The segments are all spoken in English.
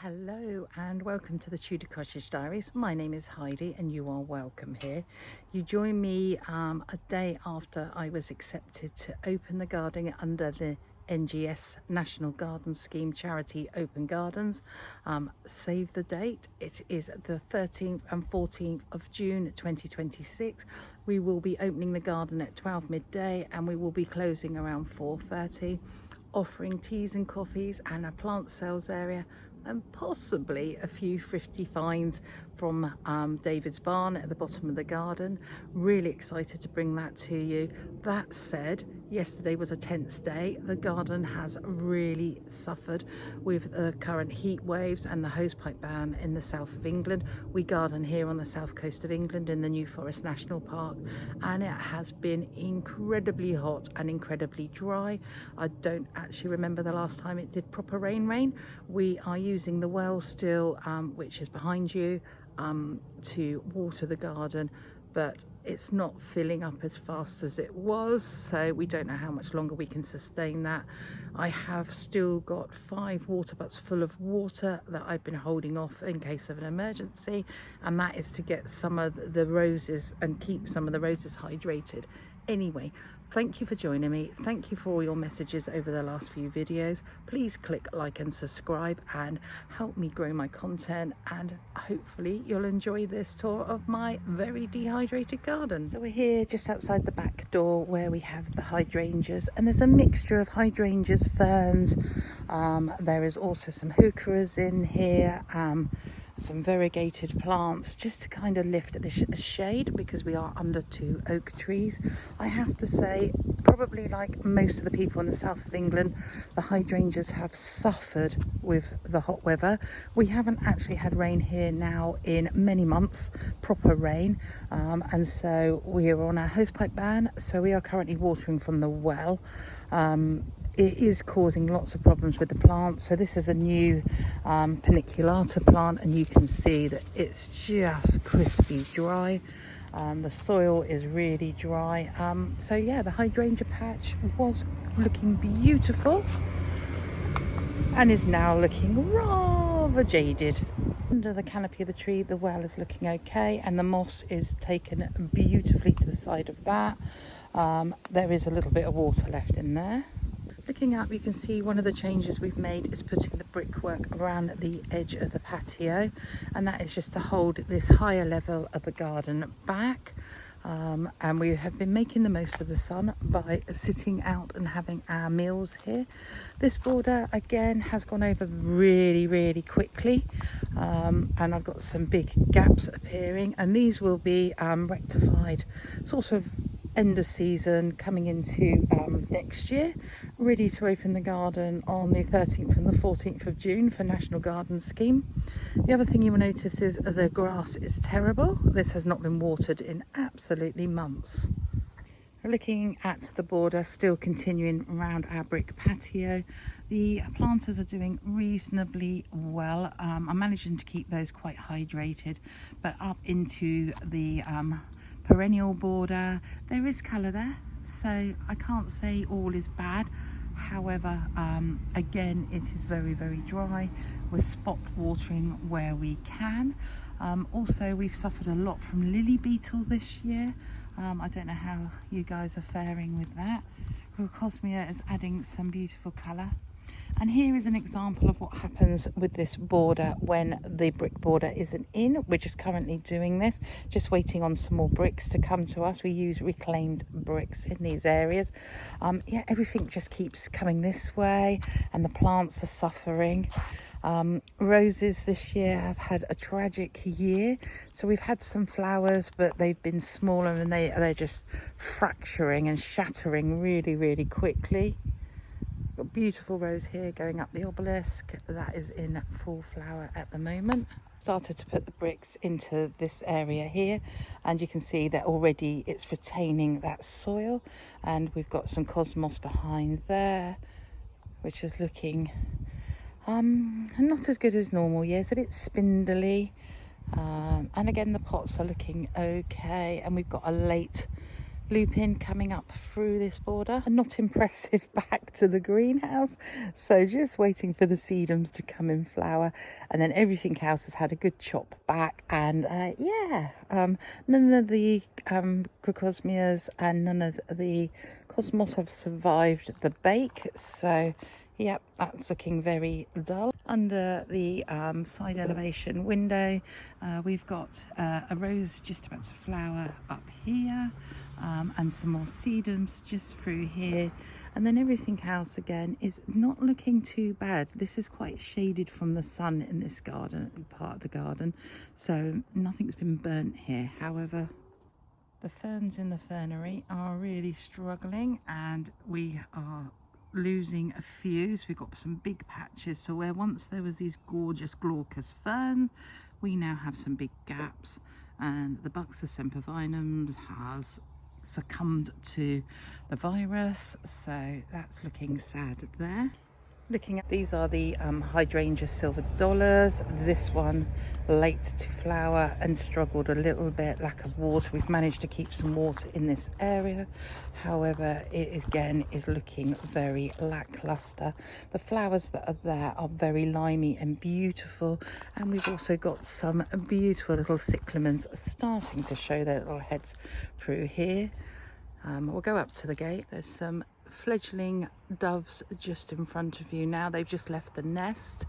Hello and welcome to the Tudor Cottage Diaries. My name is Heidi and you are welcome here. You join me a day after I was accepted to open the garden under the NGS National Garden Scheme charity Open Gardens. Save the date, it is the 13th and 14th of June 2026. We will be opening the garden at 12 midday and we will be closing around 4:30, offering teas and coffees and a plant sales area and possibly a few thrifty finds from David's barn at the bottom of the garden. Really excited to bring that to you. That said, yesterday was a tense day. The garden has really suffered with the current heat waves and the hosepipe ban in the south of England. We garden here on the south coast of England in the New Forest National Park, and it has been incredibly hot and incredibly dry. I don't actually remember the last time it did proper rain. We are using the well still, which is behind you, to water the garden, but it's not filling up as fast as it was, so we don't know how much longer we can sustain that. I have still got 5 water butts full of water that I've been holding off in case of an emergency, and that is to get some of the roses and keep some of the roses hydrated. Anyway, thank you for joining me. Thank you for all your messages over the last few videos. Please click like and subscribe and help me grow my content, and hopefully you'll enjoy this tour of my very dehydrated garden. So we're here just outside the back door where we have the hydrangeas, and there's a mixture of hydrangeas, ferns. There is also some heucheras in here, some variegated plants, just to kind of lift the shade because we are under 2 oak trees. I have to say, probably like most of the people in the south of England, the hydrangeas have suffered with the hot weather. We haven't actually had rain here now in many months, proper rain, and so we are on a hosepipe ban, so we are currently watering from the well. It is causing lots of problems with the plants. So this is a new paniculata plant, and you can see that it's just crispy dry. The soil is really dry. So yeah, the hydrangea patch was looking beautiful and is now looking rather jaded. Under the canopy of the tree, the well is looking okay, and the moss is taken beautifully to the side of that. There is a little bit of water left in there. Looking up, you can see one of the changes we've made is putting the brickwork around the edge of the patio, and that is just to hold this higher level of the garden back. And we have been making the most of the sun by sitting out and having our meals here. This border again has gone over really quickly, and I've got some big gaps appearing, and these will be rectified sort of end of season, coming into next year, ready to open the garden on the 13th and the 14th of June for National Garden Scheme. The other thing you will notice is the grass is terrible. This has not been watered in absolutely months. Looking at the border, still continuing around our brick patio, the planters are doing reasonably well. I'm managing to keep those quite hydrated, but up into the perennial border there is colour there, so I can't say all is bad. However, again, it is very dry. We're spot watering where we can. Also, we've suffered a lot from lily beetle this year. I don't know how you guys are faring with that. Cosmia is adding some beautiful colour. And here is an example of what happens with this border when the brick border isn't in. We're just currently doing this, just waiting on some more bricks to come to us. We use reclaimed bricks in these areas. Yeah, everything just keeps coming this way, and the plants are suffering. Roses this year have had a tragic year, so we've had some flowers, but they've been smaller and they're just fracturing and shattering really quickly. Got a beautiful rose here going up the obelisk that is in full flower at the moment. Started to put the bricks into this area here, and you can see that already it's retaining that soil, and we've got some cosmos behind there which is looking not as good as normal. Yeah, it's a bit spindly, and again the pots are looking okay, and we've got a late lupin coming up through this border. Not impressive back to the greenhouse, so just waiting for the sedums to come in flower, and then everything else has had a good chop back. And none of the crocosmias and none of the cosmos have survived the bake, so yep, that's looking very dull. Under the side elevation window, we've got a rose just about to flower up here, and some more sedums just through here, and then everything else again is not looking too bad. This is quite shaded from the sun in this garden, part of the garden, so nothing's been burnt here. However, the ferns in the fernery are really struggling, and we are losing a few. So we've got some big patches, so where once there was these gorgeous glaucous ferns, we now have some big gaps, and the Buxa sempervinum has succumbed to the virus, so that's looking sad there. Looking at these are the hydrangea silver dollars. This one late to flower and struggled a little bit, lack of water. We've managed to keep some water in this area, however it again is looking very lackluster. The flowers that are there are very limey and beautiful, and we've also got some beautiful little cyclamens starting to show their little heads through here. We'll go up to the gate. There's some fledgling doves just in front of you now. They've just left the nest,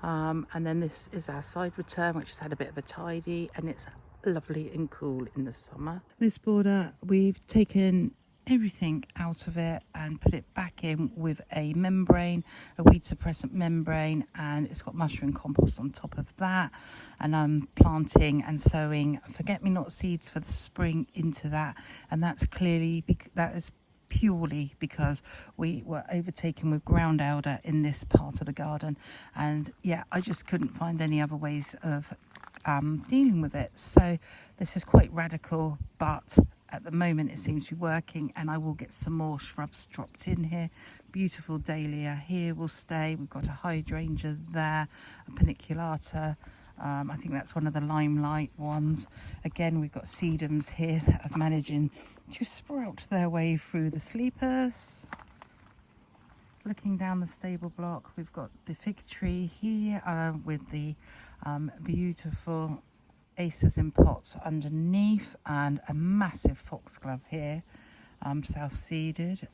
and then this is our side return, which has had a bit of a tidy, and it's lovely and cool in the summer. This border, we've taken everything out of it and put it back in with a membrane, a weed suppressant membrane, and it's got mushroom compost on top of that, and I'm planting and sowing forget-me-not seeds for the spring into that, and that's clearly that is purely because we were overtaken with ground elder in this part of the garden, and yeah, I just couldn't find any other ways of dealing with it. So this is quite radical, but at the moment it seems to be working, and I will get some more shrubs dropped in here. Beautiful dahlia here will stay. We've got a hydrangea there, a paniculata. I think that's one of the limelight ones. Again, we've got sedums here that are managing to sprout their way through the sleepers. Looking down the stable block, we've got the fig tree here with the beautiful acers in pots underneath, and a massive foxglove here, self-seeded.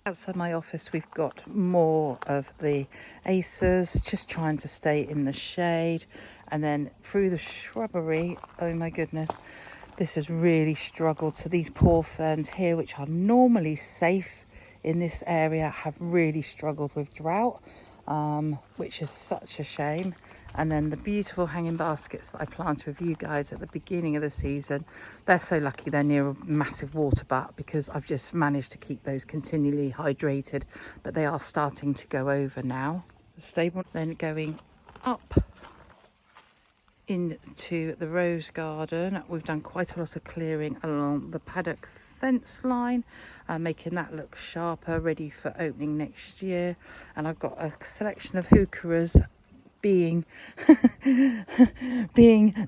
Outside my office, we've got more of the acers just trying to stay in the shade, and then through the shrubbery, oh my goodness, this has really struggled. So these poor ferns here, which are normally safe in this area, have really struggled with drought, which is such a shame. And then the beautiful hanging baskets that I planted with you guys at the beginning of the season, they're so lucky they're near a massive water butt, because I've just managed to keep those continually hydrated, but they are starting to go over now. The stable, then going up into the rose garden, we've done quite a lot of clearing along the paddock fence line, making that look sharper, ready for opening next year. And I've got a selection of heucheras being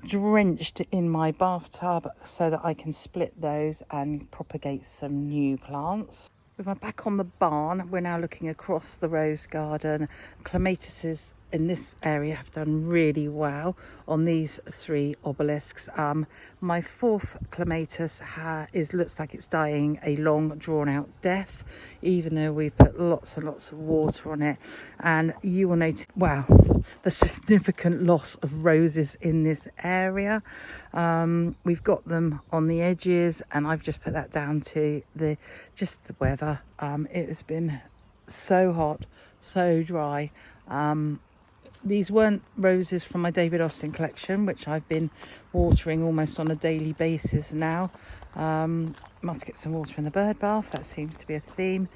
drenched in my bathtub so that I can split those and propagate some new plants. With my back on the barn, we're now looking across the rose garden. Clematises in this area have done really well on these three obelisks. My fourth clematis looks like it's dying a long drawn out death, even though we put lots and lots of water on it. And you will notice, wow, the significant loss of roses in this area. We've got them on the edges, and I've just put that down to the weather. It has been so hot, so dry. These weren't roses from my David Austin collection, which I've been watering almost on a daily basis now. Must get some water in the bird bath, that seems to be a theme.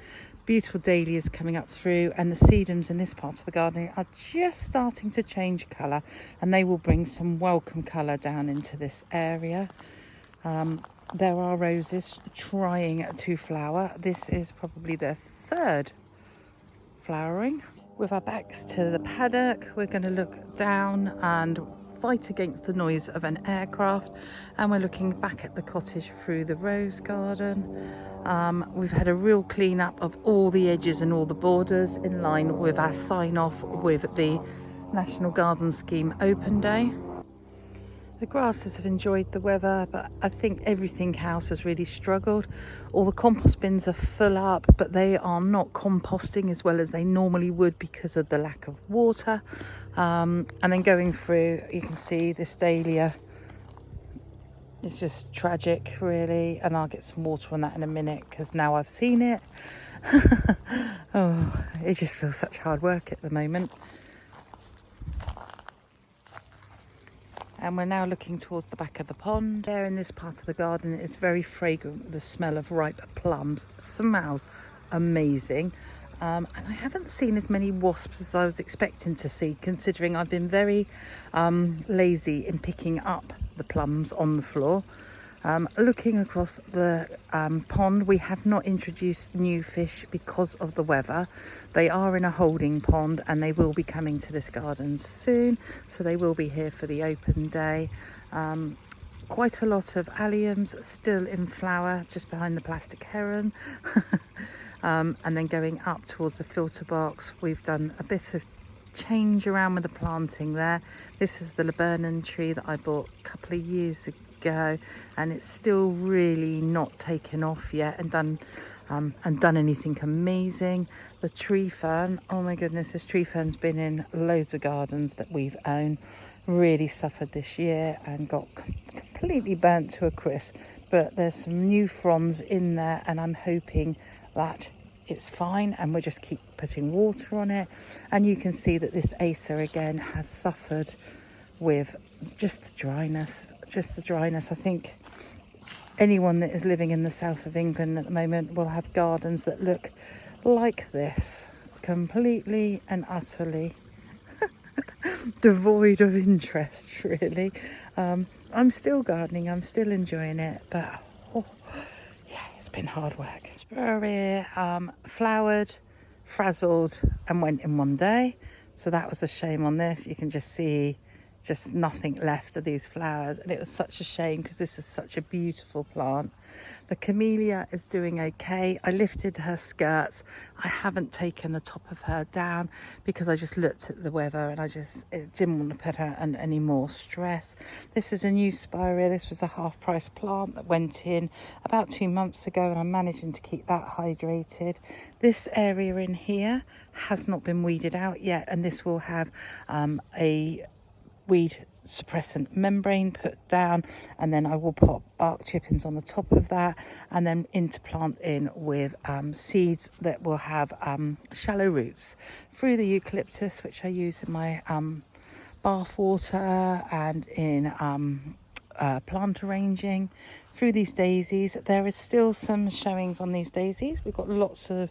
Beautiful dahlias coming up through, and the sedums in this part of the garden are just starting to change colour, and they will bring some welcome colour down into this area. There are roses trying to flower. This is probably their third flowering. With our backs to the paddock, we're going to look down and fight against the noise of an aircraft, and we're looking back at the cottage through the rose garden. We've had a real clean up of all the edges and all the borders in line with our sign off with the National Garden Scheme Open Day. The grasses have enjoyed the weather, but I think everything else has really struggled. All the compost bins are full up, but they are not composting as well as they normally would because of the lack of water. And then going through, you can see this dahlia. It's just tragic, really, and I'll get some water on that in a minute because now I've seen it. Oh, it just feels such hard work at the moment. And we're now looking towards the back of the pond. There in this part of the garden, it's very fragrant with the smell of ripe plums. It smells amazing. And I haven't seen as many wasps as I was expecting to see, considering I've been very lazy in picking up the plums on the floor. Looking across the pond, we have not introduced new fish because of the weather. They are in a holding pond and they will be coming to this garden soon, so they will be here for the open day. Quite a lot of alliums still in flower just behind the plastic heron. And then going up towards the filter box, we've done a bit of change around with the planting there. This is the laburnum tree that I bought a couple of years ago, and it's still really not taken off yet and done anything amazing. The tree fern, oh my goodness, this tree fern's been in loads of gardens that we've owned. Really suffered this year and got completely burnt to a crisp, but there's some new fronds in there and I'm hoping that it's fine, and we'll just keep putting water on it. And you can see that this acer again has suffered with just the dryness. I think anyone that is living in the south of England at the moment will have gardens that look like this, completely and utterly devoid of interest, really. I'm still gardening, I'm still enjoying it, but yeah, it's been hard work. Shrubbery flowered, frazzled and went in one day, so that was a shame on this. You can just see just nothing left of these flowers, and it was such a shame because this is such a beautiful plant. The camellia is doing okay. I lifted her skirts. I haven't taken the top of her down because I just looked at the weather and I didn't want to put her under any more stress. This is a new spirea. This was a half price plant that went in about 2 months ago, and I'm managing to keep that hydrated. This area in here has not been weeded out yet, and this will have a weed suppressant membrane put down, and then I will pop bark chippings on the top of that and then interplant in with seeds that will have shallow roots through the eucalyptus, which I use in my bath water and in plant arranging, through these daisies. There is still some showings on these daisies. We've got lots of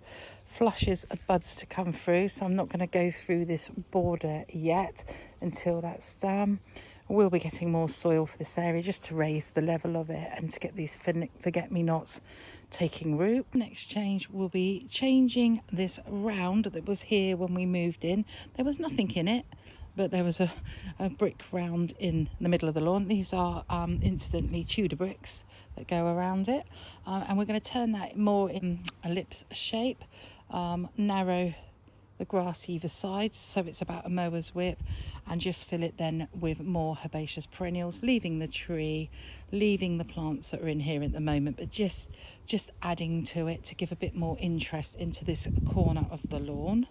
flushes of buds to come through, so I'm not going to go through this border yet until that's done. We'll be getting more soil for this area just to raise the level of it and to get these forget-me-nots taking root. Next change will be changing this round that was here when we moved in. There was nothing in it, but there was a brick round in the middle of the lawn. These are incidentally Tudor bricks that go around it, and we're going to turn that more in ellipse shape, narrow the grass either side so it's about a mower's width, and just fill it then with more herbaceous perennials, leaving the tree, leaving the plants that are in here at the moment, but just adding to it to give a bit more interest into this corner of the lawn.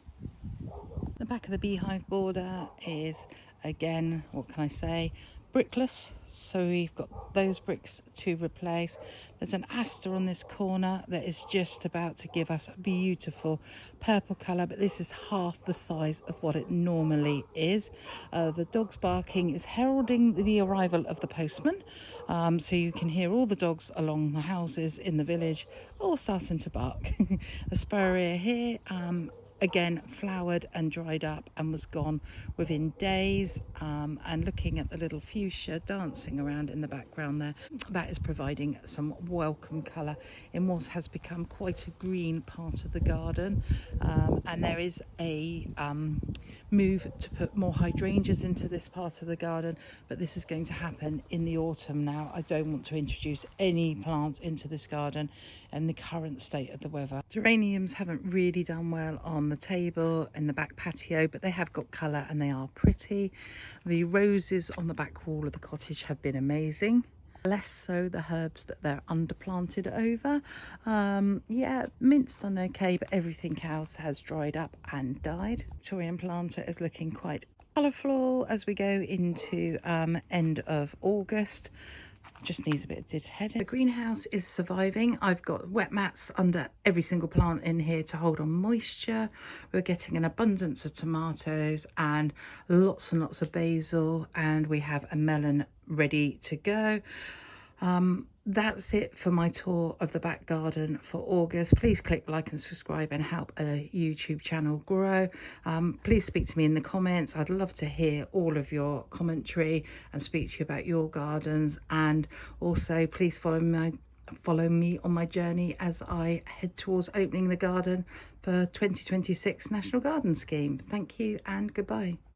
The back of the beehive border is, again, what can I say, brickless, so we've got those bricks to replace. There's an aster on this corner that is just about to give us a beautiful purple colour, but this is half the size of what it normally is. The dog's barking is heralding the arrival of the postman, so you can hear all the dogs along the houses in the village all starting to bark. A spirea here, again flowered and dried up and was gone within days. And looking at the little fuchsia dancing around in the background there, that is providing some welcome colour in what has become quite a green part of the garden. And there is a move to put more hydrangeas into this part of the garden, but this is going to happen in the autumn now. I don't want to introduce any plants into this garden in the current state of the weather. Geraniums haven't really done well on the table in the back patio, but they have got colour and they are pretty. The roses on the back wall of the cottage have been amazing. Less so the herbs that they're underplanted over. Yeah, mint's done okay, but everything else has dried up and died. Victorian planter is looking quite colourful as we go into end of August. Just needs a bit of deadhead. The greenhouse is surviving. I've got wet mats under every single plant in here to hold on moisture. We're getting an abundance of tomatoes and lots of basil, and we have a melon ready to go. That's it for my tour of the back garden for August. Please click like and subscribe and help a YouTube channel grow. Please speak to me in the comments. I'd love to hear all of your commentary and speak to you about your gardens. And also please follow me on my journey as I head towards opening the garden for 2026 National Garden Scheme. Thank you and goodbye.